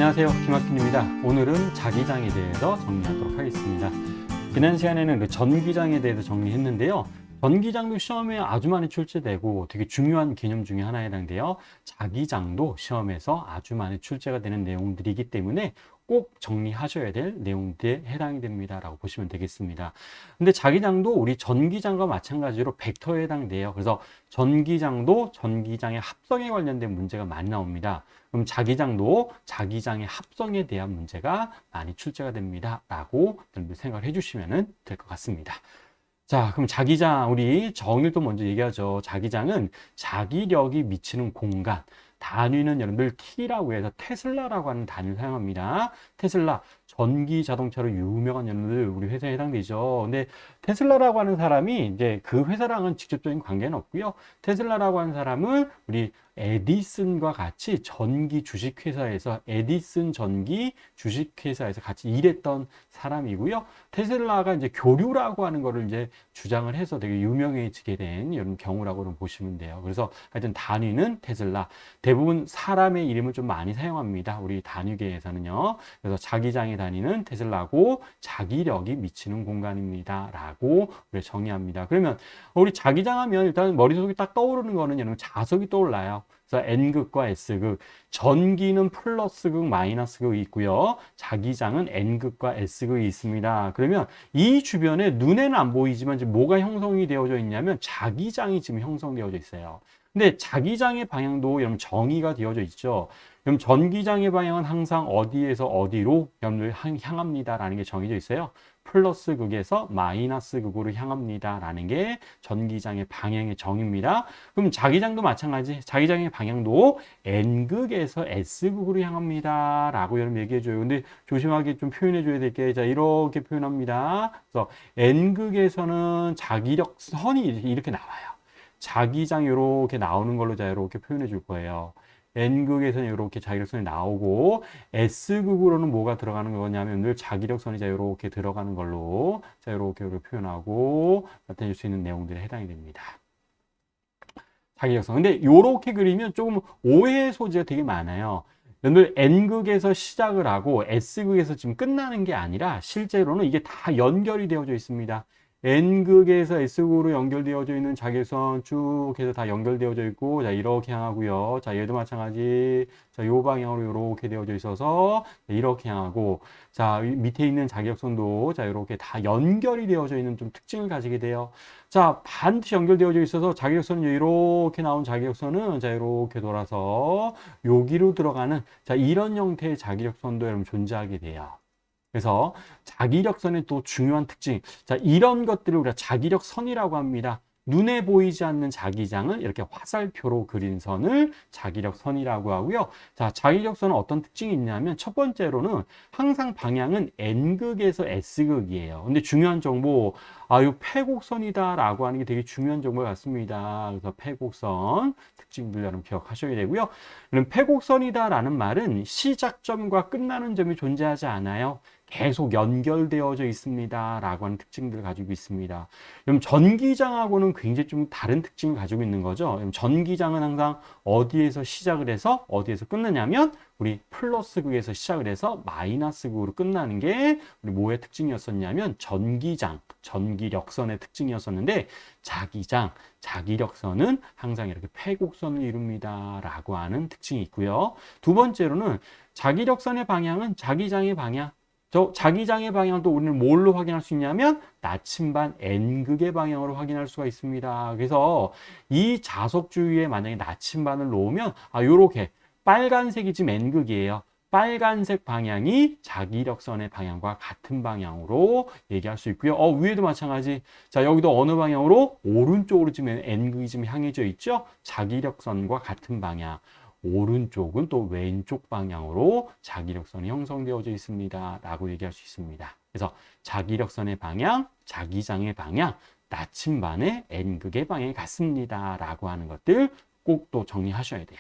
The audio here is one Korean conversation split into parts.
안녕하세요, 김학균입니다. 오늘은 자기장에 대해서 정리하도록 하겠습니다. 지난 시간에는 그 전기장에 대해서 정리했는데요. 전기장도 시험에 아주 많이 출제되고 되게 중요한 개념 중에 하나에 해당돼요. 자기장도 시험에서 아주 많이 출제가 되는 내용들이기 때문에 꼭 정리하셔야 될 내용들에 해당이 됩니다 라고 보시면 되겠습니다. 근데 자기장도 우리 전기장과 마찬가지로 벡터에 해당돼요. 그래서 전기장도 전기장의 합성에 관련된 문제가 많이 나옵니다. 그럼 자기장도 자기장의 합성에 대한 문제가 많이 출제가 됩니다 라고 여러분들 생각을 해주시면 될 것 같습니다. 자, 그럼 자기장, 우리 정의를 또 먼저 얘기하죠. 자기장은 자기력이 미치는 공간. 단위는 여러분들 T라고 해서 테슬라라고 하는 단위를 사용합니다. 테슬라, 전기 자동차로 유명한 여러분들 우리 회사에 해당되죠. 근데 테슬라라고 하는 사람이 이제 그 회사랑은 직접적인 관계는 없고요. 테슬라라고 하는 사람은 우리 에디슨과 같이 전기 주식회사에서 에디슨 전기 주식회사에서 같이 일했던 사람이고요. 테슬라가 이제 교류라고 하는 거를 이제 주장을 해서 되게 유명해지게 된 이런 경우라고 보시면 돼요. 그래서 하여튼 단위는 테슬라. 대부분 사람의 이름을 좀 많이 사용합니다. 우리 단위계에서는요. 그래서 자기장의 단위는 테슬라고 자기력이 미치는 공간입니다. 라고 우리 정의합니다. 그러면 우리 자기장 하면 일단 머릿속에 딱 떠오르는 거는 여러분 자석이 떠올라요. 그래서 N극과 S극, 전기는 플러스극, 마이너스극이 있고요. 자기장은 N극과 S극이 있습니다. 그러면 이 주변에 눈에는 안 보이지만 지금 뭐가 형성이 되어져 있냐면 자기장이 지금 형성되어져 있어요. 근데 자기장의 방향도 여러분 정의가 되어져 있죠. 그럼 전기장의 방향은 항상 어디에서 어디로 여러분들 향합니다라는 게 정해져 있어요. 플러스 극에서 마이너스 극으로 향합니다라는 게 전기장의 방향의 정의입니다. 그럼 자기장도 마찬가지. 자기장의 방향도 N극에서 S극으로 향합니다라고 여러분 얘기해줘요. 근데 조심하게 좀 표현해줘야 될 게, 자, 이렇게 표현합니다. 그래서 N극에서는 자기력 선이 이렇게 나와요. 자기장 이렇게 나오는 걸로 자 이렇게 표현해 줄 거예요. N극에서는 이렇게 자기력선이 나오고 S극으로는 뭐가 들어가는 거냐면 늘 자기력선이 자 이렇게 들어가는 걸로 자 이렇게 표현하고 나타낼 수 있는 내용들에 해당이 됩니다. 자기력선. 근데 이렇게 그리면 조금 오해의 소지가 되게 많아요. 늘 N극에서 시작을 하고 S극에서 지금 끝나는 게 아니라 실제로는 이게 다 연결이 되어져 있습니다. N극에서 S극으로 연결되어져 있는 자기선 쭉 해서 다 연결되어져 있고, 자, 이렇게 향하고요. 자, 얘도 마찬가지. 자, 요 방향으로 이렇게 되어져 있어서 이렇게 향하고, 자, 밑에 있는 자기력선도 자, 이렇게 다 연결이 되어져 있는 좀 특징을 가지게 돼요. 자, 반드시 연결되어져 있어서 자기력선은 이렇게 나온 자기력선은 자, 이렇게 돌아서 여기로 들어가는 자, 이런 형태의 자기력선도 여러분 존재하게 돼요. 그래서 자기력선의 또 중요한 특징, 자, 이런 것들을 우리가 자기력선이라고 합니다. 눈에 보이지 않는 자기장을 이렇게 화살표로 그린 선을 자기력선이라고 하고요. 자, 자기력선은 어떤 특징이 있냐면 첫 번째로는 항상 방향은 N극에서 S극이에요. 근데 중요한 정보, 이 패곡선이다라고 하는 게 되게 중요한 정보 같습니다. 그래서 패곡선 특징들 여러분 기억하셔야 되고요. 그럼 패곡선이다라는 말은 시작점과 끝나는 점이 존재하지 않아요. 계속 연결되어져 있습니다 라고 하는 특징들을 가지고 있습니다. 그럼 전기장하고는 굉장히 좀 다른 특징을 가지고 있는 거죠. 그럼 전기장은 항상 어디에서 시작을 해서 어디에서 끝나냐면 우리 플러스 극에서 시작을 해서 마이너스 극으로 끝나는 게 우리 뭐의 특징이었었냐면 전기장, 전기력선의 특징이었었는데 자기장, 자기력선은 항상 이렇게 패곡선을 이룹니다 라고 하는 특징이 있고요. 두 번째로는 자기력선의 방향은 자기장의 방향, 자기장의 방향도 우리는 뭘로 확인할 수 있냐면 나침반 N극의 방향으로 확인할 수가 있습니다. 그래서 이 자석 주위에 만약에 나침반을 놓으면 요렇게 빨간색이 지금 N극이에요. 빨간색 방향이 자기력선의 방향과 같은 방향으로 얘기할 수 있고요. 위에도 마찬가지. 자, 여기도 어느 방향으로? 오른쪽으로 지금 N극이 지금 향해져 있죠? 자기력선과 같은 방향. 오른쪽은 또 왼쪽 방향으로 자기력선이 형성되어져 있습니다 라고 얘기할 수 있습니다. 그래서 자기력선의 방향, 자기장의 방향, 나침반의 N극의 방향이 같습니다 라고 하는 것들 꼭 또 정리하셔야 돼요.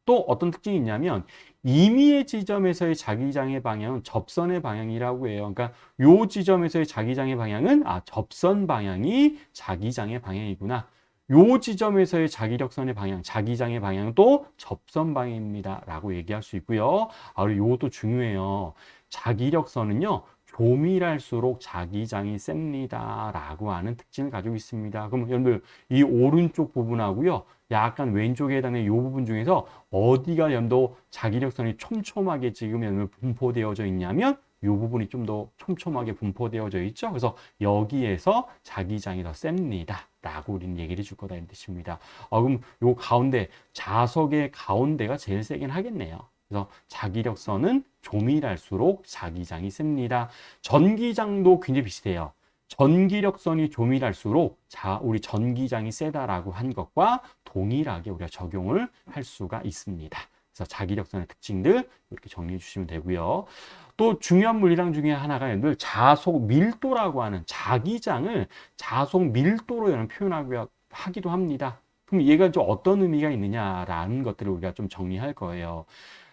또 어떤 특징이 있냐면 임의의 지점에서의 자기장의 방향은 접선의 방향이라고 해요. 그러니까 요 지점에서의 자기장의 방향은 접선 방향이 자기장의 방향이구나. 요 지점에서의 자기력선의 방향, 자기장의 방향은 또 접선 방향입니다. 라고 얘기할 수 있고요. 그리고 요것도 중요해요. 자기력선은요, 조밀할수록 자기장이 셉니다. 라고 하는 특징을 가지고 있습니다. 그럼 여러분들, 이 오른쪽 부분하고요, 약간 왼쪽에 해당되는 이 부분 중에서 어디가 여러분들 자기력선이 촘촘하게 지금 여러분들 분포되어져 있냐면, 이 부분이 좀 더 촘촘하게 분포되어져 있죠. 그래서 여기에서 자기장이 더 셉니다. 라고 우리는 얘기를 해줄 거다 이런 뜻입니다. 그럼 요 가운데 자석의 가운데가 제일 세긴 하겠네요. 그래서 자기력선은 조밀할수록 자기장이 셉니다. 전기장도 굉장히 비슷해요. 전기력선이 조밀할수록 우리 전기장이 세다라고 한 것과 동일하게 우리가 적용을 할 수가 있습니다. 그래서 자기력선의 특징들 이렇게 정리해 주시면 되고요. 또 중요한 물리량 중에 하나가 여러분들 자속 밀도라고 하는 자기장을 자속 밀도로 표현하기도 합니다. 그럼 얘가 좀 어떤 의미가 있느냐라는 것들을 우리가 좀 정리할 거예요.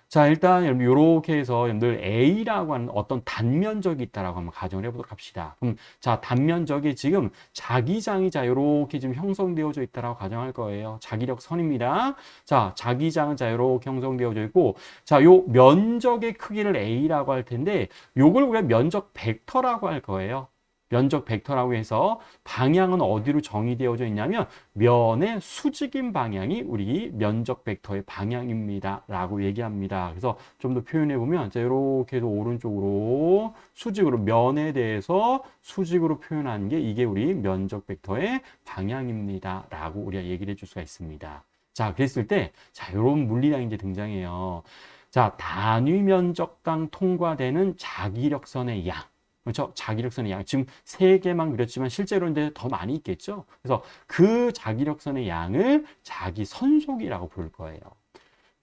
자, 일단 여러분 이렇게 해서 여러분들 A라고 하는 어떤 단면적이 있다라고 한번 가정을 해보도록 합시다. 그럼 자, 단면적에 지금 자기장이 자 이렇게 지금 형성되어져 있다라고 가정할 거예요. 자기력 선입니다. 자, 자기장은 자 이렇게 형성되어져 있고, 자, 요 면적의 크기를 A라고 할 텐데, 요걸 우리가 면적 벡터라고 할 거예요. 면적 벡터라고 해서 방향은 어디로 정의되어져 있냐면 면의 수직인 방향이 우리 면적 벡터의 방향입니다 라고 얘기합니다. 그래서 좀 더 표현해 보면 이렇게 해서 오른쪽으로 수직으로 면에 대해서 수직으로 표현하는 게 이게 우리 면적 벡터의 방향입니다 라고 우리가 얘기를 해줄 수가 있습니다. 자, 그랬을 때 자, 이런 물리량이 이제 등장해요. 자, 단위 면적당 통과되는 자기력선의 양. 그렇죠? 자기력선의 양. 지금 3개만 그렸지만 실제로 이제 더 많이 있겠죠? 그래서 그 자기력선의 양을 자기선속이라고 부를 거예요.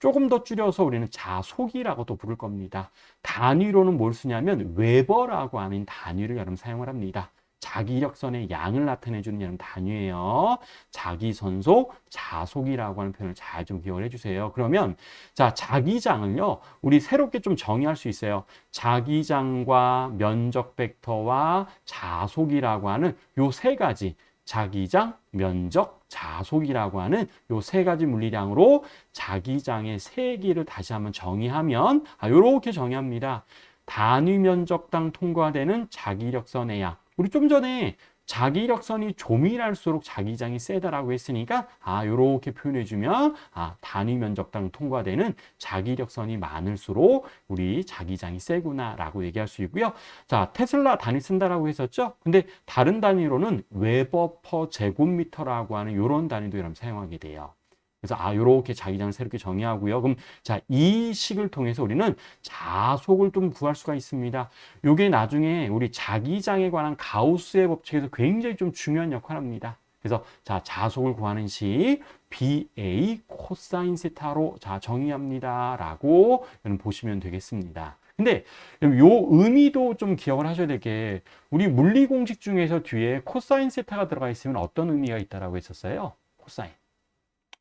조금 더 줄여서 우리는 자속이라고도 부를 겁니다. 단위로는 뭘 쓰냐면 웨버라고 하는 단위를 여러분 사용을 합니다. 자기력선의 양을 나타내주는 이런 단위예요. 자기선속, 자속이라고 하는 표현을 잘 좀 기억을 해주세요. 그러면 자, 자기장을요, 우리 새롭게 좀 정의할 수 있어요. 자기장과 면적 벡터와 자속이라고 하는 요 3가지, 자기장, 면적, 자속이라고 하는 요 3가지 물리량으로 자기장의 세기를 다시 한번 정의하면 요렇게 정의합니다. 단위 면적당 통과되는 자기력선의 양. 우리 좀 전에 자기력선이 조밀할수록 자기장이 세다라고 했으니까 요렇게 표현해주면 단위 면적당 통과되는 자기력선이 많을수록 우리 자기장이 세구나 라고 얘기할 수 있고요. 자, 테슬라 단위 쓴다라고 했었죠. 근데 다른 단위로는 웨버 퍼 제곱미터라고 하는 이런 단위도 여러분 사용하게 돼요. 그래서 요렇게 자기장을 새롭게 정의하고요. 그럼 자, 이 식을 통해서 우리는 자속을 좀 구할 수가 있습니다. 요게 나중에 우리 자기장에 관한 가우스의 법칙에서 굉장히 좀 중요한 역할을 합니다. 그래서 자, 자속을 구하는 식 BA 코사인 세타로 자, 정의합니다. 라고 보시면 되겠습니다. 근데 요 의미도 좀 기억을 하셔야 될 게 우리 물리 공식 중에서 뒤에 코사인 세타가 들어가 있으면 어떤 의미가 있다라고 했었어요? 코사인.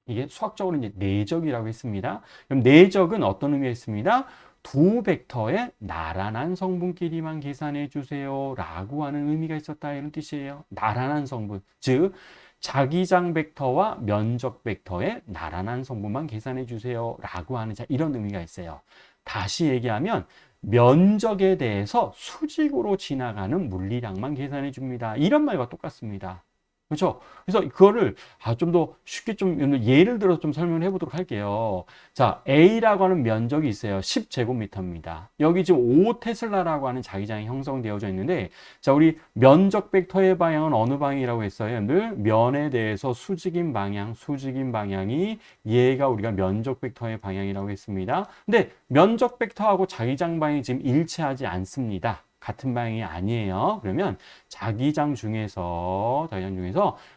이게 수학적으로 이제 내적이라고 했습니다. 그럼 내적은 어떤 의미가 있습니다? 두 벡터의 나란한 성분끼리만 계산해 주세요 라고 하는 의미가 있었다 이런 뜻이에요. 나란한 성분, 즉 자기장 벡터와 면적 벡터의 나란한 성분만 계산해 주세요 라고 하는 이런 의미가 있어요. 다시 얘기하면 면적에 대해서 수직으로 지나가는 물리량만 계산해 줍니다. 이런 말과 똑같습니다. 그렇죠? 그래서 그거를 좀 더 쉽게 좀 예를 들어서 좀 설명을 해보도록 할게요. 자, A라고 하는 면적이 있어요. 10제곱미터입니다. 여기 지금 5테슬라라고 하는 자기장이 형성되어져 있는데, 자, 우리 면적 벡터의 방향은 어느 방향이라고 했어요? 늘 면에 대해서 수직인 방향이 얘가 우리가 면적 벡터의 방향이라고 했습니다. 근데 면적 벡터하고 자기장 방향이 지금 일치하지 않습니다. 같은 방향이 아니에요. 그러면 자기장 중에서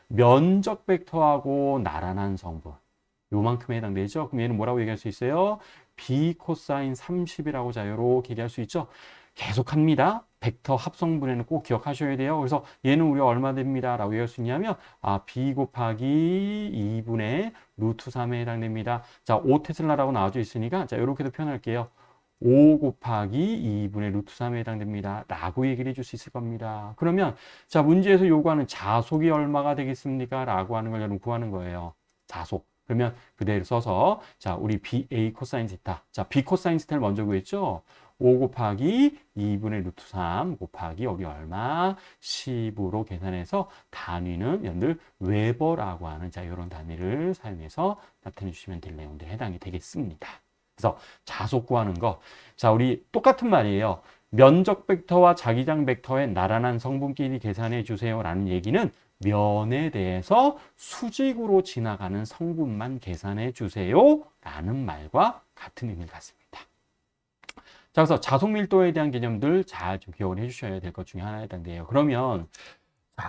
면적 벡터하고 나란한 성분 요만큼에 해당되죠. 그럼 얘는 뭐라고 얘기할 수 있어요? B 코사인 30이라고 자 이렇게 얘기할 수 있죠. 계속합니다. 벡터 합성분에는 꼭 기억하셔야 돼요. 그래서 얘는 우리가 얼마 됩니다 라고 얘기할 수 있냐면 B 곱하기 2분의 루트 3에 해당됩니다. 자, 5테슬라라고 나와져 있으니까 자 이렇게도 표현할게요. 5 곱하기 2분의 루트 3에 해당됩니다. 라고 얘기를 해줄 수 있을 겁니다. 그러면 자, 문제에서 요구하는 자속이 얼마가 되겠습니까? 라고 하는 걸 여러분 구하는 거예요. 자속. 그러면 그대로 써서 자, 우리 BA 코사인 세타. 자, B 코사인 세타를 먼저 구했죠? 5 곱하기 2분의 루트 3 곱하기 여기 얼마? 10으로 계산해서 단위는 여러분들 웨버라고 하는 자, 이런 단위를 사용해서 나타내 주시면 될 내용들에 해당이 되겠습니다. 그래서 자속 구하는 거. 자, 우리 똑같은 말이에요. 면적 벡터와 자기장 벡터의 나란한 성분끼리 계산해 주세요 라는 얘기는 면에 대해서 수직으로 지나가는 성분만 계산해 주세요 라는 말과 같은 의미를 갖습니다. 자, 그래서 자속 밀도에 대한 개념들 잘 좀 기억을 해주셔야 될 것 중에 하나에 해당돼요. 그러면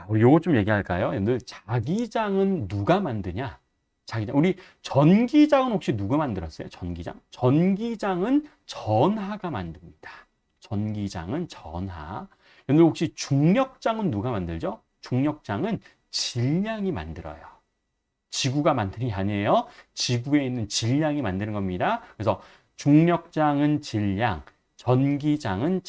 우리 요거 좀 얘기할까요? 여러분들 자기장은 누가 만드냐? 자기장. 우리 전기장은 혹시 누가 만들었어요? 전기장? 전기장은 전하가 만듭니다. 전기장은 전하. 여러분들 혹시 중력장은 누가 만들죠? 중력장은 질량이 만들어요. 지구가 만드는 게 아니에요. 지구에 있는 질량이 만드는 겁니다. 그래서 중력장은 질량, 전기장은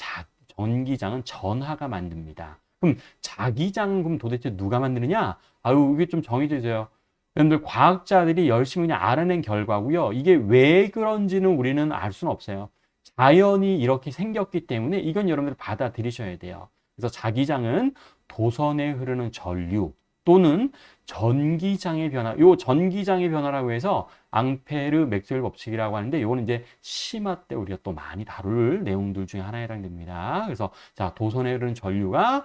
전하가 만듭니다. 그럼 자기장은 그럼 도대체 누가 만드느냐? 아유, 이게 좀 정해져 있어요. 여러분들 과학자들이 열심히 그냥 알아낸 결과고요. 이게 왜 그런지는 우리는 알 수는 없어요. 자연이 이렇게 생겼기 때문에 이건 여러분들 받아들이셔야 돼요. 그래서 자기장은 도선에 흐르는 전류 또는 전기장의 변화, 요 전기장의 변화라고 해서 앙페르 맥스웰 법칙이라고 하는데 요거는 이제 심화 때 우리가 또 많이 다룰 내용들 중에 하나에 해당됩니다. 그래서 자, 도선에 흐르는 전류가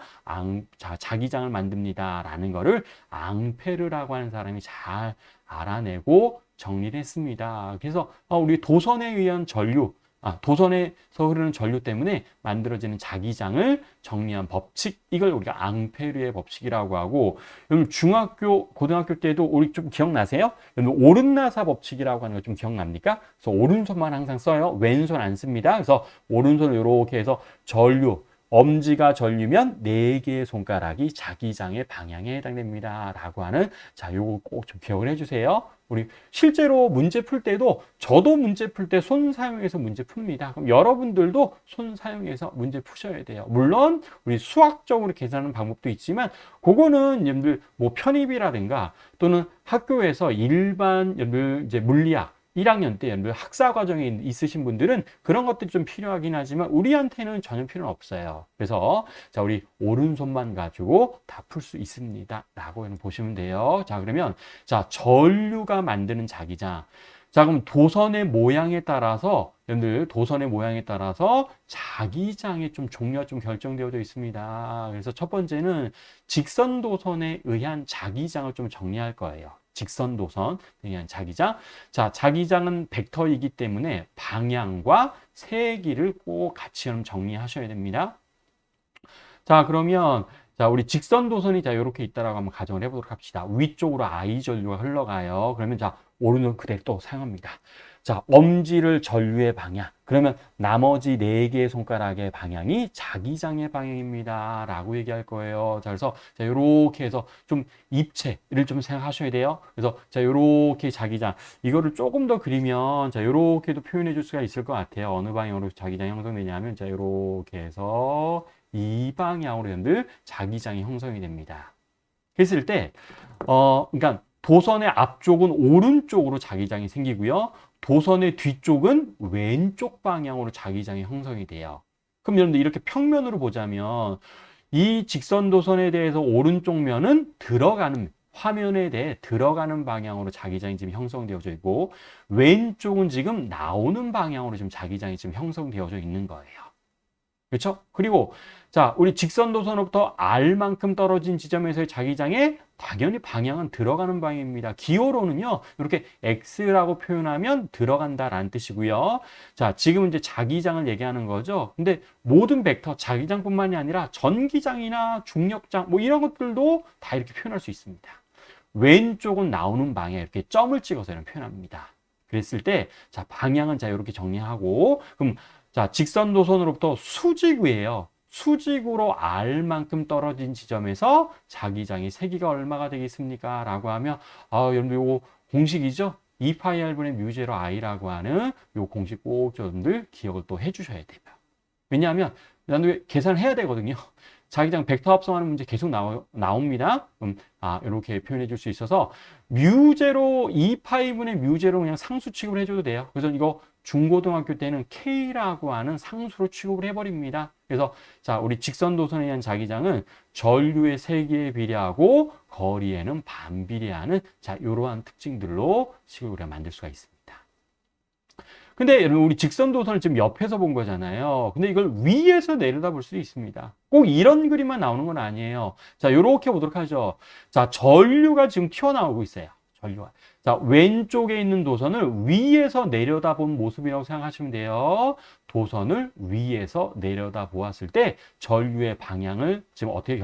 자기장을 만듭니다라는 거를 앙페르라고 하는 사람이 잘 알아내고 정리를 했습니다. 그래서 우리 도선에 의한 전류, 도선에서 흐르는 전류 때문에 만들어지는 자기장을 정리한 법칙, 이걸 우리가 앙페르의 법칙이라고 하고, 여러분 중학교, 고등학교 때도 우리 좀 기억나세요? 여러분 오른나사 법칙이라고 하는 거 좀 기억납니까? 그래서 오른손만 항상 써요. 왼손 안 씁니다. 그래서 오른손을 이렇게 해서 전류, 엄지가 전류면 4개의 손가락이 자기장의 방향에 해당됩니다. 라고 하는, 자, 요거 꼭 좀 기억을 해주세요. 우리 실제로 문제 풀 때도 저도 문제 풀 때 손 사용해서 문제 풉니다. 그럼 여러분들도 손 사용해서 문제 푸셔야 돼요. 물론 우리 수학적으로 계산하는 방법도 있지만 그거는 여러분들 뭐 편입이라든가 또는 학교에서 일반 여러분들 이제 물리학 1학년 때 여러분들 학사 과정에 있으신 분들은 그런 것들이 좀 필요하긴 하지만 우리한테는 전혀 필요는 없어요. 그래서 자, 우리 오른손만 가지고 다 풀 수 있습니다. 라고 보시면 돼요. 자, 그러면 자, 전류가 만드는 자기장. 자, 그럼 도선의 모양에 따라서 여러분들 도선의 모양에 따라서 자기장의 좀 종류가 좀 결정되어져 있습니다. 그래서 첫 번째는 직선 도선에 의한 자기장을 좀 정리할 거예요. 직선 도선에 의한 자기장. 자, 자기장은 벡터이기 때문에 방향과 세기를 꼭 같이 정리하셔야 됩니다. 자, 그러면 자, 우리 직선 도선이 자, 이렇게 있다라고 한번 가정을 해보도록 합시다. 위쪽으로 I 전류가 흘러가요. 그러면 자, 오른손 그대로 또 사용합니다. 자, 엄지를 전류의 방향. 그러면 나머지 4개의 손가락의 방향이 자기장의 방향입니다. 라고 얘기할 거예요. 자, 그래서 자, 요렇게 해서 좀 입체를 좀 생각하셔야 돼요. 그래서 자, 요렇게 자기장. 이거를 조금 더 그리면 자, 요렇게도 표현해 줄 수가 있을 것 같아요. 어느 방향으로 자기장이 형성되냐면 자, 요렇게 해서 이 방향으로 여러분들 자기장이 형성이 됩니다. 그랬을 때, 그러니까 도선의 앞쪽은 오른쪽으로 자기장이 생기고요. 도선의 뒤쪽은 왼쪽 방향으로 자기장이 형성이 돼요. 그럼 여러분들 이렇게 평면으로 보자면 이 직선 도선에 대해서 오른쪽 면은 들어가는 화면에 대해 들어가는 방향으로 자기장이 지금 형성되어져 있고 왼쪽은 지금 나오는 방향으로 지금 자기장이 지금 형성되어져 있는 거예요. 그렇죠? 그리고 자, 우리 직선 도선으로부터 R만큼 떨어진 지점에서의 자기장에 당연히 방향은 들어가는 방향입니다. 기호로는요, 이렇게 X라고 표현하면 들어간다라는 뜻이고요. 자, 지금 이제 자기장을 얘기하는 거죠. 근데 모든 벡터, 자기장뿐만이 아니라 전기장이나 중력장, 뭐 이런 것들도 다 이렇게 표현할 수 있습니다. 왼쪽은 나오는 방향, 이렇게 점을 찍어서 이런 표현합니다. 그랬을 때, 자, 방향은 자, 이렇게 정리하고, 그럼 자, 직선 도선으로부터 수직이에요. 수직으로 R만큼 떨어진 지점에서 자기장의 세기가 얼마가 되겠습니까? 라고 하면, 여러분들 이거 공식이죠? 2파이 r분의 뮤제로 i라고 하는 요 공식 꼭 여러분들 기억을 또 해주셔야 돼요. 왜냐하면 나도 계산을 해야 되거든요. 자기장 벡터 합성하는 문제 계속 나옵니다. 이렇게 표현해 줄 수 있어서 뮤제로 2파이분의 뮤제로 그냥 상수 취급을 해줘도 돼요. 그래서 이거 중고등학교 때는 K라고 하는 상수로 취급을 해버립니다. 그래서 자, 우리 직선 도선에 의한 자기장은 전류의 세기에 비례하고 거리에는 반비례하는 자, 이러한 특징들로 식을 우리가 만들 수가 있습니다. 근데 여러분 우리 직선 도선을 지금 옆에서 본 거잖아요. 근데 이걸 위에서 내려다볼 수도 있습니다. 꼭 이런 그림만 나오는 건 아니에요. 자, 이렇게 보도록 하죠. 자, 전류가 지금 튀어나오고 있어요. 전류가. 자, 왼쪽에 있는 도선을 위에서 내려다본 모습이라고 생각하시면 돼요. 도선을 위에서 내려다 보았을 때 전류의 방향을 지금 어떻게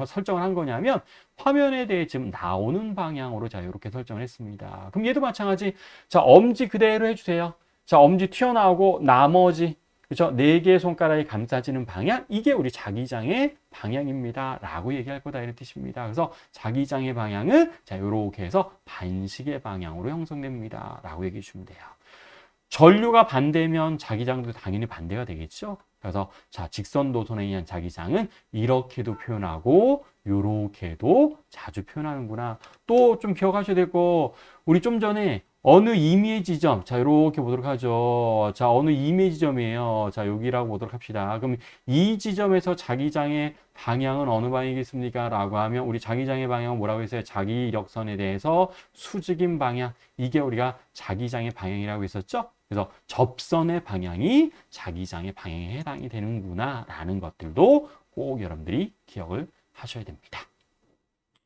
설정을 한 거냐면 화면에 대해 지금 나오는 방향으로 자, 이렇게 설정을 했습니다. 그럼 얘도 마찬가지. 자, 엄지 그대로 해주세요. 자, 엄지 튀어나오고 나머지 그렇죠? 4개의 손가락이 감싸지는 방향, 이게 우리 자기장의 방향입니다. 라고 얘기할 거다 이런 뜻입니다. 그래서 자기장의 방향은 자, 이렇게 해서 반시계 방향으로 형성됩니다. 라고 얘기해 주면 돼요. 전류가 반대면 자기장도 당연히 반대가 되겠죠. 그래서 자, 직선 도선에 의한 자기장은 이렇게도 표현하고 이렇게도 자주 표현하는구나. 또 좀 기억하셔야 될 거, 우리 좀 전에 어느 임의의 지점, 자, 이렇게 보도록 하죠. 자, 어느 임의의 지점이에요. 자, 여기라고 보도록 합시다. 그럼 이 지점에서 자기장의 방향은 어느 방향이겠습니까? 라고 하면 우리 자기장의 방향은 뭐라고 했어요? 자기 이력선에 대해서 수직인 방향. 이게 우리가 자기장의 방향이라고 했었죠? 그래서 접선의 방향이 자기장의 방향에 해당이 되는구나 라는 것들도 꼭 여러분들이 기억을 하셔야 됩니다.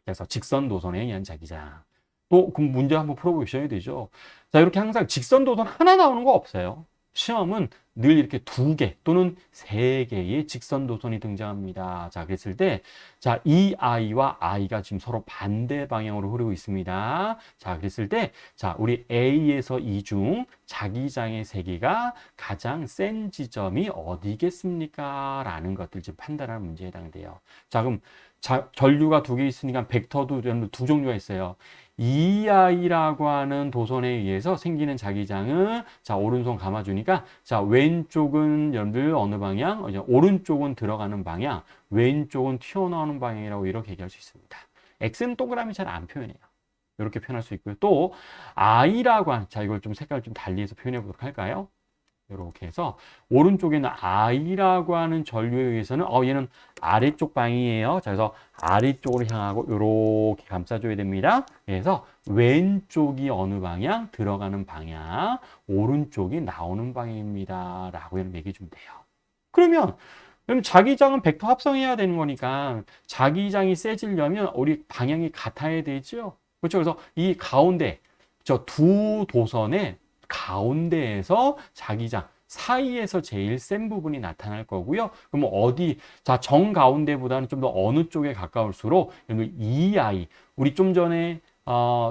그래서 직선 도선에 의한 자기장. 또 그럼 문제 한번 풀어보셔야 되죠. 자, 이렇게 항상 직선 도선 하나 나오는 거 없어요. 시험은 늘 이렇게 2개 또는 3개의 직선 도선이 등장합니다. 자, 그랬을 때, 자, 이 I와 I가 지금 서로 반대 방향으로 흐르고 있습니다. 자, 그랬을 때, 자, 우리 A에서 E 중 자기장의 세기가 가장 센 지점이 어디겠습니까? 라는 것들 지금 판단하는 문제에 해당돼요. 자, 그럼 전류가 2개 있으니까 벡터도 2종류가 있어요. EI라고 하는 도선에 의해서 생기는 자기장은 자, 오른손 감아주니까 자, 왼쪽은 여러분들 어느 방향? 오른쪽은 들어가는 방향, 왼쪽은 튀어나오는 방향이라고 이렇게 얘기할 수 있습니다. X는 동그라미 잘 안 표현해요. 이렇게 표현할 수 있고요. 또 I라고 하는, 자, 이걸 좀 색깔 좀 달리해서 표현해 보도록 할까요? 이렇게 해서 오른쪽에는 I라고 하는 전류에 의해서는 얘는 아래쪽 방이에요. 자, 그래서 아래쪽으로 향하고 이렇게 감싸줘야 됩니다. 그래서 왼쪽이 어느 방향? 들어가는 방향, 오른쪽이 나오는 방향입니다. 라고 얘기해 주면 돼요. 그러면 자기장은 벡터 합성해야 되는 거니까 자기장이 세지려면 우리 방향이 같아야 되죠. 그렇죠? 그래서 이 가운데 저 두 도선의 가운데에서 자기장 사이에서 제일 센 부분이 나타날 거고요. 그럼 어디, 자, 정 가운데보다는 좀 더 어느 쪽에 가까울수록 EI, 우리 좀 전에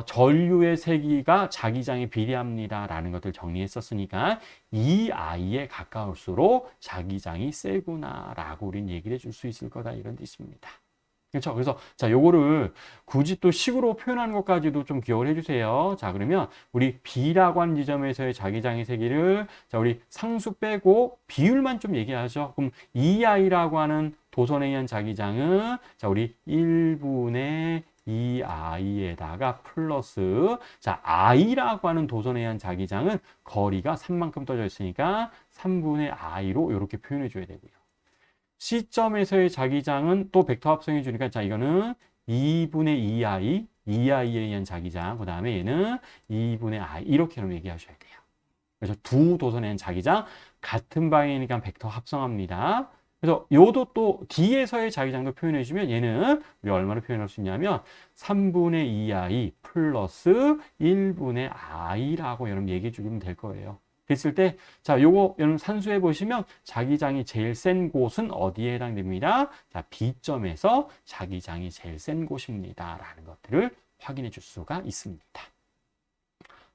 전류의 세기가 자기장에 비례합니다 라는 것들 정리했었으니까 EI에 가까울수록 자기장이 세구나 라고 우린 얘기를 해줄 수 있을 거다 이런 뜻입니다. 그렇죠? 그래서 자, 요거를 굳이 또 식으로 표현하는 것까지도 좀 기억을 해주세요. 자, 그러면 우리 B라고 하는 지점에서의 자기장의 세기를 자, 우리 상수 빼고 비율만 좀 얘기하죠. 그럼 EI라고 하는 도선에 의한 자기장은 자, 우리 1분의 2i에다가 플러스 자, i라고 하는 도선에 의한 자기장은 거리가 3만큼 떠져 있으니까 3분의 i로 이렇게 표현해 줘야 되고요. C점에서의 자기장은 또 벡터 합성해 주니까 자, 이거는 2분의 2i, 2i에 의한 자기장, 그 다음에 얘는 2분의 i 이렇게 얘기하셔야 돼요. 그래서 두 도선에 의한 자기장 같은 방향이니까 벡터 합성합니다. 그래서 요도 또 D에서의 자기장도 표현해 주면 얘는 우리 얼마로 표현할 수 있냐면 3분의 2i 플러스 1분의 i라고 여러분 얘기해 주면 될 거예요. 됐을 때, 자, 요거 여러분 산수해 보시면 자기장이 제일 센 곳은 어디에 해당됩니다? 자, B점에서 자기장이 제일 센 곳입니다. 라는 것들을 확인해 줄 수가 있습니다.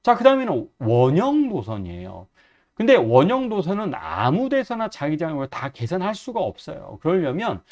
자, 그 다음에는 원형 도선이에요. 근데 원형 도선은 아무 데서나 자기장을 다 계산할 수가 없어요. 그러려면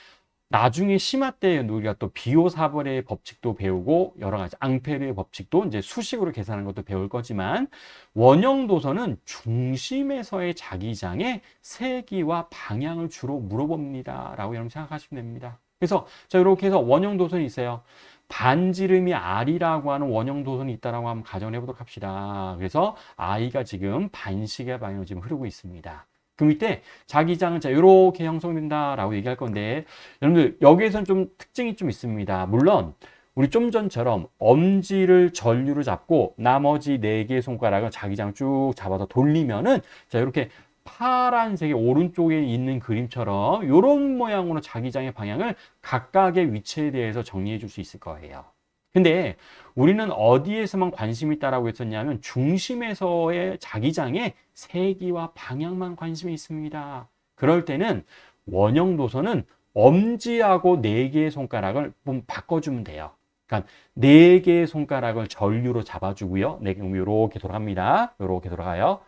나중에 심화 때 우리가 또 비오사벌의 법칙도 배우고 여러 가지 앙페르의 법칙도 이제 수식으로 계산하는 것도 배울 거지만 원형 도선은 중심에서의 자기장의 세기와 방향을 주로 물어봅니다라고 여러분 생각하시면 됩니다. 그래서 자 이렇게 해서 원형 도선이 있어요. 반지름이 R이라고 하는 원형 도선이 있다라고 한번 가정해 보도록 합시다. 그래서 I가 지금 반시계 방향으로 지금 흐르고 있습니다. 그 밑에 자기장은 자 이렇게 형성된다라고 얘기할 건데 여러분들 여기에서는 좀 특징이 좀 있습니다. 물론 우리 좀 전처럼 엄지를 전류로 잡고 나머지 4개의 손가락을 자기장 쭉 잡아서 돌리면은 자 이렇게 파란색의 오른쪽에 있는 그림처럼 이런 모양으로 자기장의 방향을 각각의 위치에 대해서 정리해 줄 수 있을 거예요. 근데 우리는 어디에서만 관심이 있다라고 했었냐면 중심에서의 자기장의 세기와 방향만 관심이 있습니다. 그럴 때는 원형 도선은 엄지하고 4개의 손가락을 좀 바꿔주면 돼요. 그러니까 4개의 손가락을 전류로 잡아주고요. 네, 이렇게 돌아갑니다. 이렇게 돌아가요.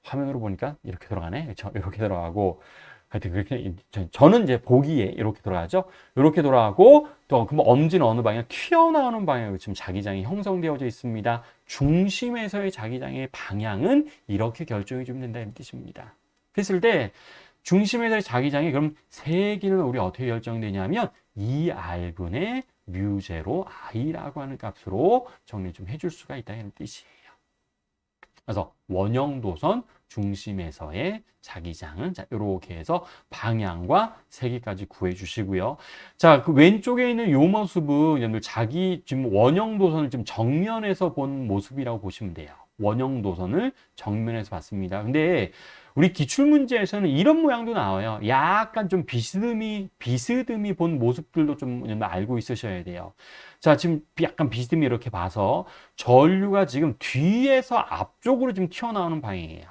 화면으로 보니까 이렇게 돌아가네. 그렇죠? 이렇게 돌아가고 하여튼 그렇게 저는 이제 보기에 이렇게 돌아가죠. 이렇게 돌아가고 또 그럼 엄지는 어느 방향? 튀어나오는 방향으로 지금 자기장이 형성되어져 있습니다. 중심에서의 자기장의 방향은 이렇게 결정이 좀 된다는 뜻입니다. 그랬을 때 중심에서의 자기장이 그럼 세기는 우리 어떻게 결정되냐면 2R분의 뮤제로 I라고 하는 값으로 정리 좀 해줄 수가 있다는 뜻이에요. 그래서 원형 도선 중심에서의 자기장은 자 이렇게 해서 방향과 세기까지 구해 주시고요. 자, 그 왼쪽에 있는 이 모습은 여러분들 자기 지금 원형 도선을 지금 정면에서 본 모습이라고 보시면 돼요. 원형 도선을 정면에서 봤습니다. 근데 우리 기출문제에서는 이런 모양도 나와요. 약간 좀 비스듬히 본 모습들도 좀 알고 있으셔야 돼요. 자, 지금 약간 비스듬히 이렇게 봐서 전류가 지금 뒤에서 앞쪽으로 지금 튀어나오는 방향이에요.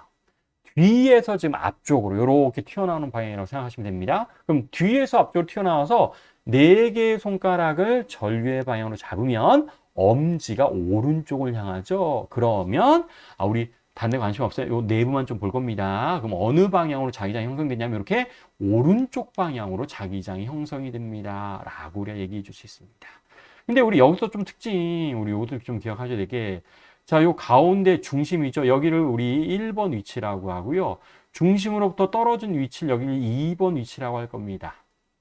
뒤에서 지금 앞쪽으로 이렇게 튀어나오는 방향이라고 생각하시면 됩니다. 그럼 뒤에서 앞쪽으로 튀어나와서 4개의 손가락을 전류의 방향으로 잡으면 엄지가 오른쪽을 향하죠. 그러면 우리 다른 데 관심 없어요. 요 내부만 좀 볼 겁니다. 그럼 어느 방향으로 자기장이 형성되냐면 이렇게 오른쪽 방향으로 자기장이 형성이 됩니다. 라고 우리가 얘기해 줄 수 있습니다. 근데 우리 여기서 좀 특징, 우리 요것도 좀 기억하셔야 될 게, 자, 요 가운데 중심이죠. 여기를 우리 1번 위치라고 하고요. 중심으로부터 떨어진 위치를 여기를 2번 위치라고 할 겁니다.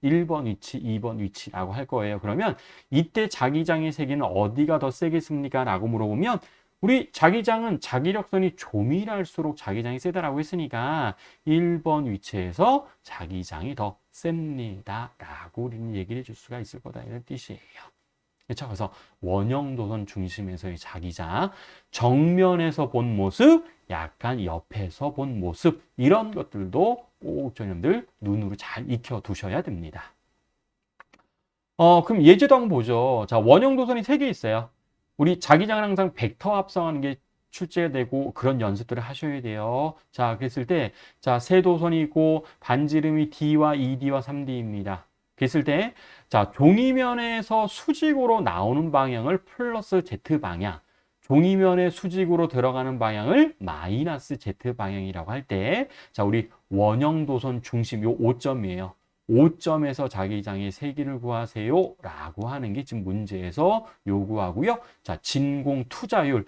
1번 위치, 2번 위치라고 할 거예요. 그러면 이때 자기장의 세기는 어디가 더 세겠습니까? 라고 물어보면 우리 자기장은 자기력선이 조밀할수록 자기장이 세다라고 했으니까 1번 위치에서 자기장이 더 셉니다. 라고 우리는 얘기를 해줄 수가 있을 거다. 이런 뜻이에요. 그렇죠? 그래서 원형 도선 중심에서의 자기장, 정면에서 본 모습, 약간 옆에서 본 모습 이런 것들도 꼭 저님들 눈으로 잘 익혀 두셔야 됩니다. 그럼 예제도 한번 보죠. 자, 원형 도선이 3개 있어요. 우리 자기장은 항상 벡터 합성하는 게 출제되고 그런 연습들을 하셔야 돼요. 자, 그랬을 때, 자, 세 도선이 있고 반지름이 D와 2D와 3D입니다. 그랬을 때, 자, 종이면에서 수직으로 나오는 방향을 플러스 Z 방향, 종이면에 수직으로 들어가는 방향을 마이너스 Z 방향이라고 할 때, 자, 우리 원형 도선 중심, 요 5점이에요. 5점에서 자기장의 세기를 구하세요 라고 하는 게 지금 문제에서 요구하고요. 자, 진공 투자율.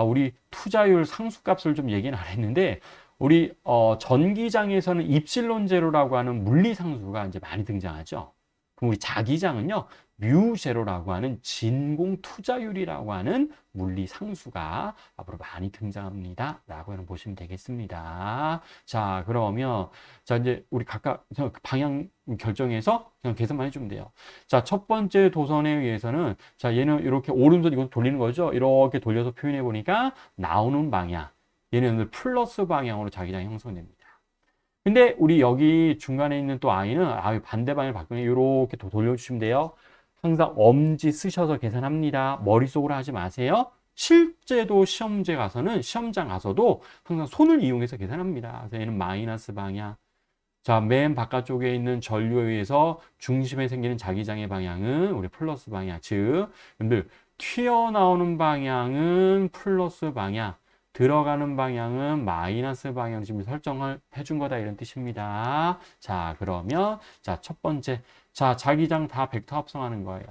우리 투자율 상수값을 좀 얘기는 안 했는데, 우리 전기장에서는 입실론 제로라고 하는 물리 상수가 이제 많이 등장하죠. 그럼 우리 자기장은요, 뮤 제로라고 하는 진공 투자율이라고 하는 물리 상수가 앞으로 많이 등장합니다. 라고 보시면 되겠습니다. 자, 그러면 자, 이제 우리 각각 방향 결정해서 그냥 계산만 해주면 돼요. 자, 첫 번째 도선에 의해서는 자, 얘는 이렇게 오른손 이거 돌리는 거죠. 이렇게 돌려서 표현해 보니까 나오는 방향. 얘는 플러스 방향으로 자기장이 형성됩니다. 근데 우리 여기 중간에 있는 또 I는 반대 방향을 바꾸면 이렇게 돌려주시면 돼요. 항상 엄지 쓰셔서 계산합니다. 머릿속으로 하지 마세요. 실제도 시험장 가서도 항상 손을 이용해서 계산합니다. 그래서 얘는 마이너스 방향. 자, 맨 바깥쪽에 있는 전류에 의해서 중심에 생기는 자기장의 방향은 우리 플러스 방향. 즉, 여러분들 튀어나오는 방향은 플러스 방향. 들어가는 방향은 마이너스 방향 지금 설정을 해준 거다 이런 뜻입니다. 자, 그러면 자, 첫 번째 자, 자기장 다 벡터 합성하는 거예요.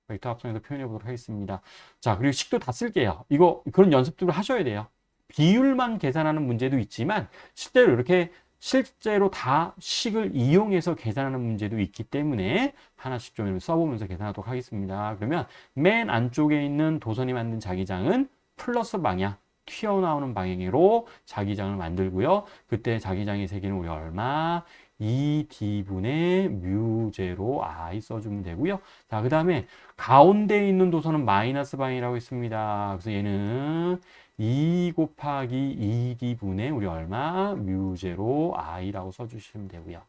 벡터 합성해서 표현해 보도록 하겠습니다. 자, 그리고 식도 다 쓸게요. 이거 그런 연습들을 하셔야 돼요. 비율만 계산하는 문제도 있지만 실제로 다 식을 이용해서 계산하는 문제도 있기 때문에 하나씩 좀 써보면서 계산하도록 하겠습니다. 그러면 맨 안쪽에 있는 도선이 만든 자기장은 플러스 방향, 튀어나오는 방향으로 자기장을 만들고요. 그때 자기장의 세기는 우리 얼마? 2D분의 뮤제로 I 써주면 되고요. 자, 그 다음에 가운데 있는 도선은 마이너스 방향이라고 했습니다. 그래서 얘는 2 곱하기 2D분의 우리 얼마? 뮤제로 I라고 써주시면 되고요.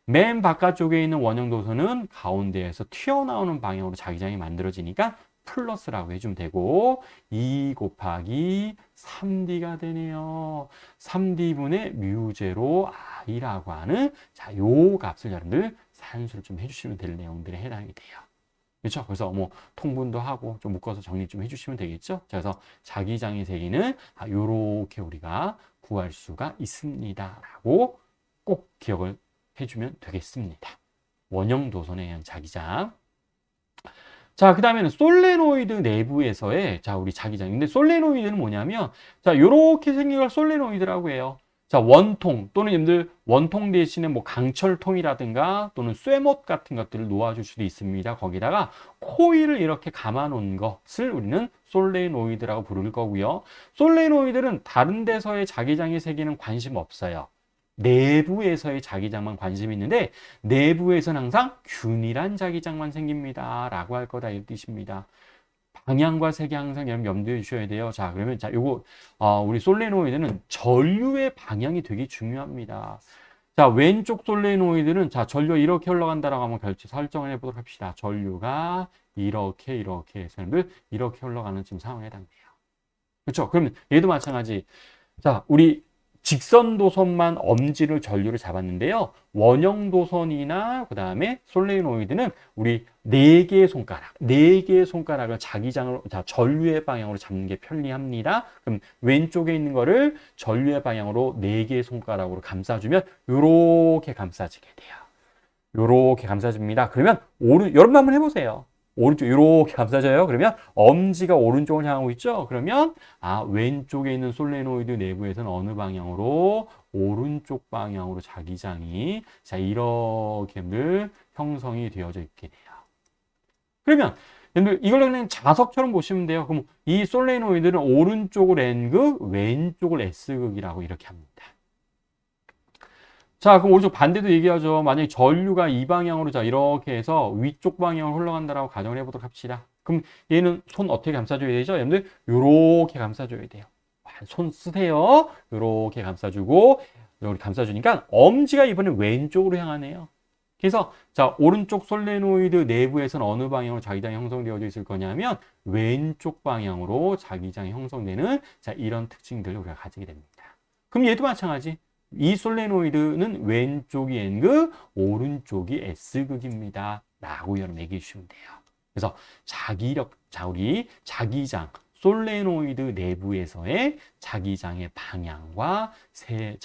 맨 바깥쪽에 있는 원형 도선은 가운데에서 튀어나오는 방향으로 자기장이 만들어지니까 플러스라고 해주면 되고 2 곱하기 3D가 되네요. 3D분의 뮤제로 I라고 하는 자, 요 값을 여러분들 산수를 좀 해주시면 될 내용들에 해당이 돼요. 그렇죠? 그래서 뭐 통분도 하고 좀 묶어서 정리 좀 해주시면 되겠죠? 자, 그래서 자기장의 세기는 요렇게 우리가 구할 수가 있습니다. 라고 꼭 기억을 해주면 되겠습니다. 원형 도선에 의한 자기장. 자, 그 다음에는 솔레노이드 내부에서의 자, 우리 자기장. 근데 솔레노이드는 뭐냐면 자, 요렇게 생긴 걸 솔레노이드라고 해요. 자, 원통 또는 여러분들 원통 대신에 뭐 강철통이라든가 또는 쇠못 같은 것들을 놓아줄 수도 있습니다. 거기다가 코일을 이렇게 감아 놓은 것을 우리는 솔레노이드라고 부를 거고요. 솔레노이드는 다른 데서의 자기장의 세기는 관심 없어요. 내부에서의 자기장만 관심이 있는데 내부에서는 항상 균일한 자기장만 생깁니다. 라고 할 거다 이 뜻입니다. 방향과 색이 항상 여러분 염두에 주셔야 돼요. 자, 그러면 자, 요거 우리 솔레노이드는 전류의 방향이 되게 중요합니다. 자, 왼쪽 솔레노이드는 자, 전류가 이렇게 흘러간다라고 한번 결제 설정을 해보도록 합시다. 전류가 이렇게 해서 이렇게 흘러가는 지금 상황에 해당돼요. 그렇죠? 그러면 얘도 마찬가지. 자, 우리 직선 도선만 엄지를 전류를 잡았는데요. 원형 도선이나 그 다음에 솔레노이드는 우리 4개의 손가락을 자기장으로, 자, 전류의 방향으로 잡는 게 편리합니다. 그럼 왼쪽에 있는 거를 전류의 방향으로 4개의 손가락으로 감싸주면 요렇게 감싸지게 돼요. 요렇게 감싸집니다. 그러면 여러분 한번 해보세요. 오른쪽 이렇게 감싸져요. 그러면 엄지가 오른쪽을 향하고 있죠. 그러면 왼쪽에 있는 솔레노이드 내부에서는 어느 방향으로? 오른쪽 방향으로 자기장이 자 이렇게 형성이 되어져 있게 돼요. 그러면 이걸 그냥 자석처럼 보시면 돼요. 그럼 이 솔레노이드는 오른쪽을 N극, 왼쪽을 S극이라고 이렇게 합니다. 자, 그럼 오른쪽 반대도 얘기하죠. 만약에 전류가 이 방향으로 자 이렇게 해서 위쪽 방향으로 흘러간다라고 가정을 해보도록 합시다. 그럼 얘는 손 어떻게 감싸줘야 되죠? 여러분들 요렇게 감싸줘야 돼요. 손 쓰세요. 요렇게 감싸주고 이렇게 감싸주니까 엄지가 이번엔 왼쪽으로 향하네요. 그래서 자 오른쪽 솔레노이드 내부에서는 어느 방향으로 자기장이 형성되어져 있을 거냐면 왼쪽 방향으로 자기장이 형성되는 자 이런 특징들을 우리가 가지게 됩니다. 그럼 얘도 마찬가지. 이 솔레노이드는 왼쪽이 N극, 오른쪽이 S극입니다. 라고 여러분 얘기해 주시면 돼요. 그래서 우리 자기장, 솔레노이드 내부에서의 자기장의 방향과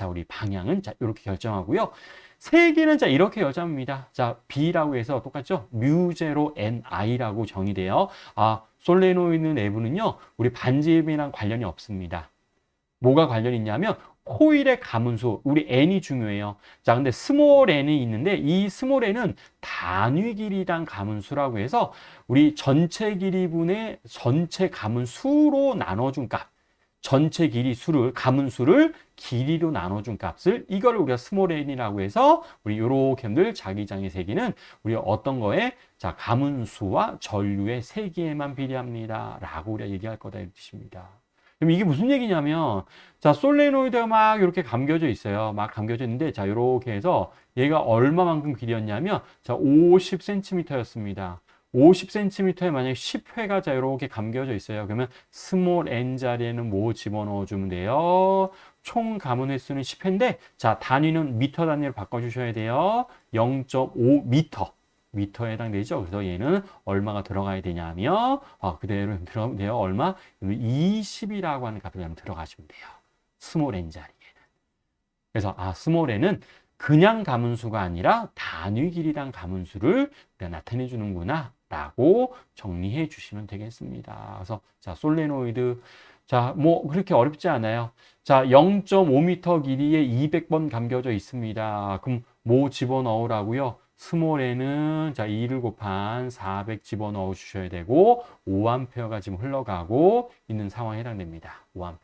우리 방향은 자, 이렇게 결정하고요. 세기는 자, 이렇게 결정합니다. 자, B라고 해서 똑같죠? 뮤제로 NI라고 정의돼요. 솔레노이드 내부는요, 우리 반지름이랑 관련이 없습니다. 뭐가 관련이 있냐면, 코일의 가문수, 우리 n이 중요해요. 자, 근데 스몰 n이 있는데 이 스몰 n은 단위 길이당 가문수라고 해서 우리 전체 길이분의 전체 가문수로 나눠준 값, 전체 길이 수를 가문수를 길이로 나눠준 값을 이걸 우리가 스몰 n이라고 해서 우리 요렇게들 자기장의 세기는 우리 어떤 거에 자 가문수와 전류의 세기에만 비례합니다. 라고 우리가 얘기할 거다 이 뜻입니다. 그럼 이게 무슨 얘기냐면, 자, 솔레노이드가 막 이렇게 감겨져 있어요. 막 감겨져 있는데, 자, 이렇게 해서 얘가 얼마만큼 길이였냐면, 자, 50cm였습니다. 50cm에 만약에 10회가 자, 이렇게 감겨져 있어요. 그러면 스몰 n 자리에는 뭐 집어넣어 주면 돼요? 총 감은 횟수는 10회인데, 자, 단위는 미터 단위로 바꿔주셔야 돼요. 0.5m. 미터에 해당되죠. 그래서 얘는 얼마가 들어가야 되냐면 그대로 들어가면 돼요. 얼마? 20이라고 하는 값을 들어가시면 돼요. 스몰 n 자리에는. 그래서 스몰 n은 그냥 가문수가 아니라 단위 길이당 가문수를 우리가 나타내 주는구나 라고 정리해 주시면 되겠습니다. 그래서 자, 솔레노이드 자, 뭐 그렇게 어렵지 않아요. 자, 0.5m 길이에 200번 감겨져 있습니다. 그럼 뭐 집어넣으라고요? 스몰에는 자 2를 곱한 400 집어넣어 주셔야 되고 5A가 지금 흘러가고 있는 상황에 해당됩니다. 5A.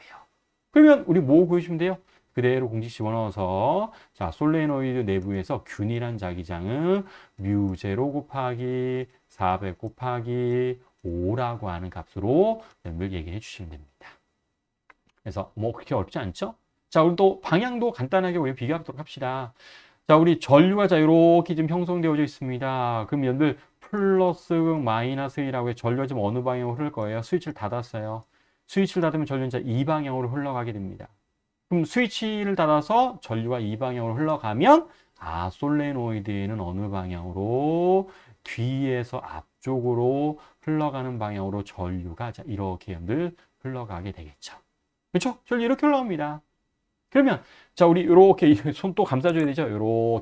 그러면 우리 뭐 구해주시면 돼요? 그대로 공식 집어넣어서 자 솔레노이드 내부에서 균일한 자기장은 뮤0 곱하기 400 곱하기 5라고 하는 값으로 여러분들 얘기해 주시면 됩니다. 그래서 뭐 그렇게 어렵지 않죠? 자, 우리 또 방향도 간단하게 우리 비교하도록 합시다. 자, 우리 전류가 자 이렇게 지금 형성되어져 있습니다. 그럼 여러분들 플러스 마이너스 1이라고 해 전류가 지금 어느 방향으로 흐를 거예요? 스위치를 닫았어요. 스위치를 닫으면 전류는 자 이 방향으로 흘러가게 됩니다. 그럼 스위치를 닫아서 전류가 이 방향으로 흘러가면 아, 솔레노이드에는 어느 방향으로 뒤에서 앞쪽으로 흘러가는 방향으로 전류가 자 이렇게 여러분들 흘러가게 되겠죠. 그렇죠? 전류 이렇게 흘러갑니다. 그러면 자 우리 이렇게 손 또 감싸줘야 되죠. 이렇게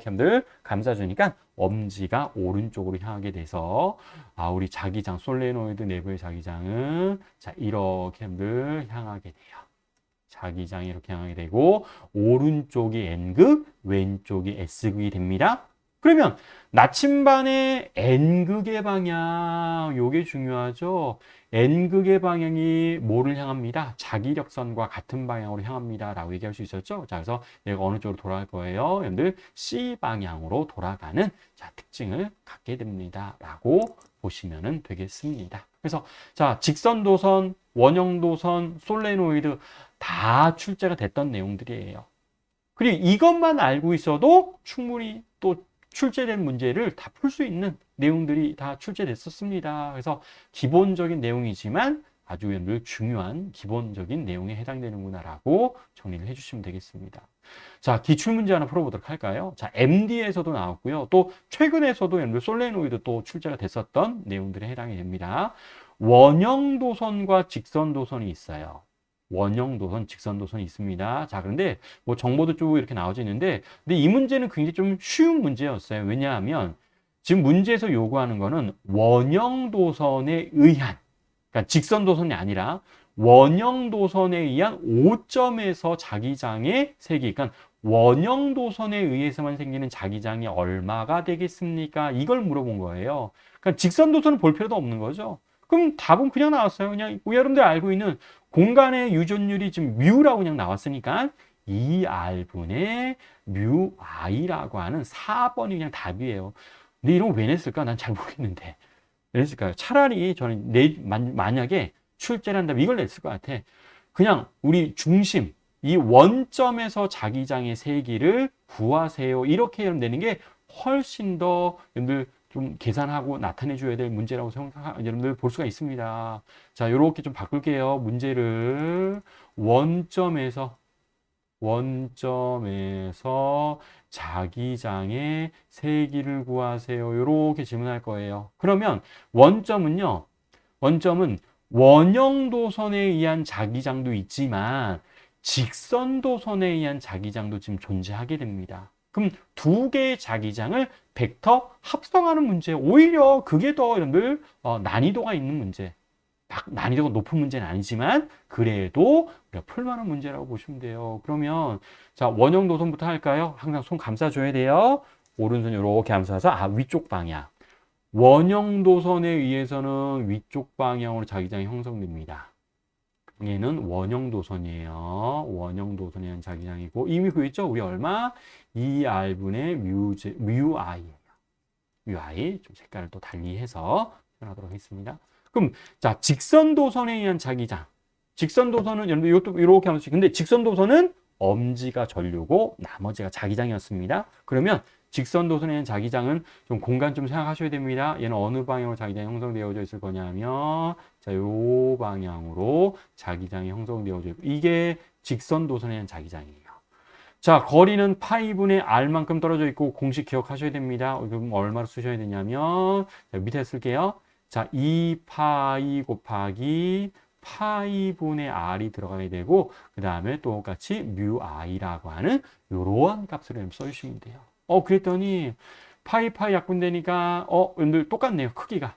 여러분들 감싸주니까 엄지가 오른쪽으로 향하게 돼서 아 우리 자기장 솔레노이드 내부의 자기장은 자 이렇게 여러분들 향하게 돼요. 자기장이 이렇게 향하게 되고 오른쪽이 N극, 왼쪽이 S극이 됩니다. 그러면 나침반의 N극의 방향, 요게 중요하죠. N극의 방향이 뭐를 향합니다? 자기력선과 같은 방향으로 향합니다. 라고 얘기할 수 있었죠. 자, 그래서 얘가 어느 쪽으로 돌아갈 거예요? 여러분들 C 방향으로 돌아가는 자, 특징을 갖게 됩니다. 라고 보시면 되겠습니다. 그래서 자, 직선도선, 원형도선, 솔레노이드 다 출제가 됐던 내용들이에요. 그리고 이것만 알고 있어도 충분히 또 출제된 문제를 다 풀 수 있는 내용들이 다 출제됐었습니다. 그래서 기본적인 내용이지만 아주 여러분들 중요한 기본적인 내용에 해당되는구나라고 정리를 해주시면 되겠습니다. 자, 기출문제 하나 풀어보도록 할까요? 자, MD에서도 나왔고요. 또 최근에서도 여러분들 솔레노이드 또 출제가 됐었던 내용들에 해당이 됩니다. 원형 도선과 직선 도선이 있어요. 원형 도선, 직선 도선이 있습니다. 자, 그런데 뭐 정보도 쭉 이렇게 나와져 있는데, 근데 이 문제는 굉장히 좀 쉬운 문제였어요. 왜냐하면 지금 문제에서 요구하는 거는 원형 도선에 의한, 그러니까 직선 도선이 아니라 원형 도선에 의한 5점에서 자기장의 세기, 그러니까 원형 도선에 의해서만 생기는 자기장이 얼마가 되겠습니까? 이걸 물어본 거예요. 그러니까 직선 도선을 볼 필요도 없는 거죠. 그럼 답은 그냥 나왔어요. 그냥 여러분들 알고 있는 공간의 유전율이 지금 뮤라고 그냥 나왔으니까 2R분의 뮤 I라고 하는 4번이 그냥 답이에요. 근데 이런 거 왜 냈을까? 난 잘 모르겠는데. 왜 냈을까요? 차라리 저는 만약에 출제를 한다면 이걸 냈을 것 같아. 그냥 우리 중심, 이 원점에서 자기장의 세기를 구하세요. 이렇게 내는 게 훨씬 더 여러분들 좀 계산하고 나타내 줘야 될 문제라고 여러분들 볼 수가 있습니다. 자, 요렇게 좀 바꿀게요. 문제를 원점에서 자기장의 세기를 구하세요. 요렇게 질문할 거예요. 그러면 원점은 원형 도선에 의한 자기장도 있지만 직선 도선에 의한 자기장도 지금 존재하게 됩니다. 그럼 두 개의 자기장을 벡터 합성하는 문제, 오히려 그게 더 여러분들 난이도가 있는 문제. 난이도가 높은 문제는 아니지만 그래도 우리가 풀만한 문제라고 보시면 돼요. 그러면 자 원형 도선부터 할까요? 항상 손 감싸줘야 돼요. 오른손 이렇게 감싸서 위쪽 방향. 원형 도선에 의해서는 위쪽 방향으로 자기장이 형성됩니다. 얘는 원형 도선이에요. 원형 도선에 의한 자기장이고 이미 구했죠? 우리 얼마? 2R분의 뮤 I예요. 뮤 I 좀 색깔을 또 달리해서 표현하도록 하겠습니다. 그럼 자 직선 도선에 의한 자기장. 직선 도선은 여러분 이것도 이렇게 하면 근데 직선 도선은 엄지가 전류고 나머지가 자기장이었습니다. 그러면 직선 도선에 의한 자기장은 좀 공간 좀 생각하셔야 됩니다. 얘는 어느 방향으로 자기장이 형성되어져 있을 거냐면 자, 요 방향으로 자기장이 형성되어져 있고 이게 직선 도선에 의한 자기장이에요. 자, 거리는 파이분의 R만큼 떨어져 있고 공식 기억하셔야 됩니다. 그럼 얼마로 쓰셔야 되냐면 자, 밑에 쓸게요. 자, 2파이 곱하기 파이분의 r이 들어가게 되고 그 다음에 똑같이 뮤 i라고 하는 요런 값을 좀 써주시면 돼요. 그랬더니 파이 약분되니까 여러분들 똑같네요. 크기가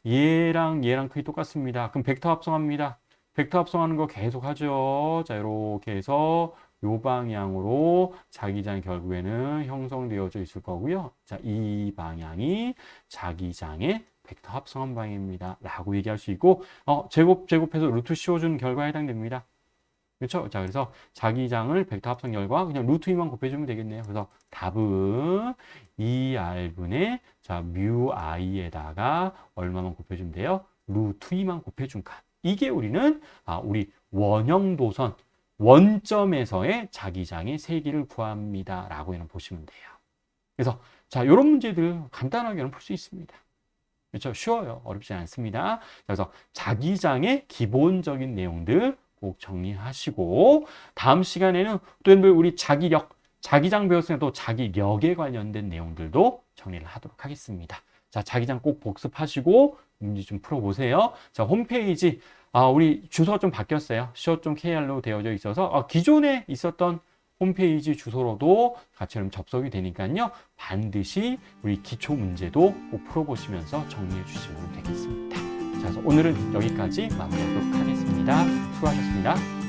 얘랑 크기 똑같습니다. 그럼 벡터 합성합니다. 벡터 합성하는 거 계속 하죠. 자, 이렇게 해서 요 방향으로 자기장 결국에는 형성되어져 있을 거고요. 자, 이 방향이 자기장의 벡터 합성한 방향입니다. 라고 얘기할 수 있고, 제곱해서 루트 씌워주는 결과에 해당됩니다. 그렇죠? 자, 그래서 자기장을 벡터 합성 결과 그냥 루트 2만 곱해주면 되겠네요. 그래서 답은 2r분의 뮤 i에다가 얼마만 곱해주면 돼요? 루트 2만 곱해준 값. 이게 우리는 우리 원형 도선 원점에서의 자기장의 세기를 구합니다. 라고 보시면 돼요. 그래서 자, 이런 문제들 간단하게는 풀 수 있습니다. 그렇죠? 쉬워요. 어렵지 않습니다. 그래서 자기장의 기본적인 내용들 꼭 정리하시고 다음 시간에는 또 우리 자기장 배웠으니까 또 자기력에 관련된 내용들도 정리를 하도록 하겠습니다. 자, 자기장 꼭 복습하시고 문제 좀 풀어보세요. 자, 홈페이지 우리 주소가 좀 바뀌었어요. co.kr로 되어져 있어서 기존에 있었던 홈페이지 주소로도 같이 접속이 되니까요. 반드시 우리 기초 문제도 꼭 풀어보시면서 정리해 주시면 되겠습니다. 자, 그래서 오늘은 여기까지 마무리하도록 하겠습니다. 수고하셨습니다.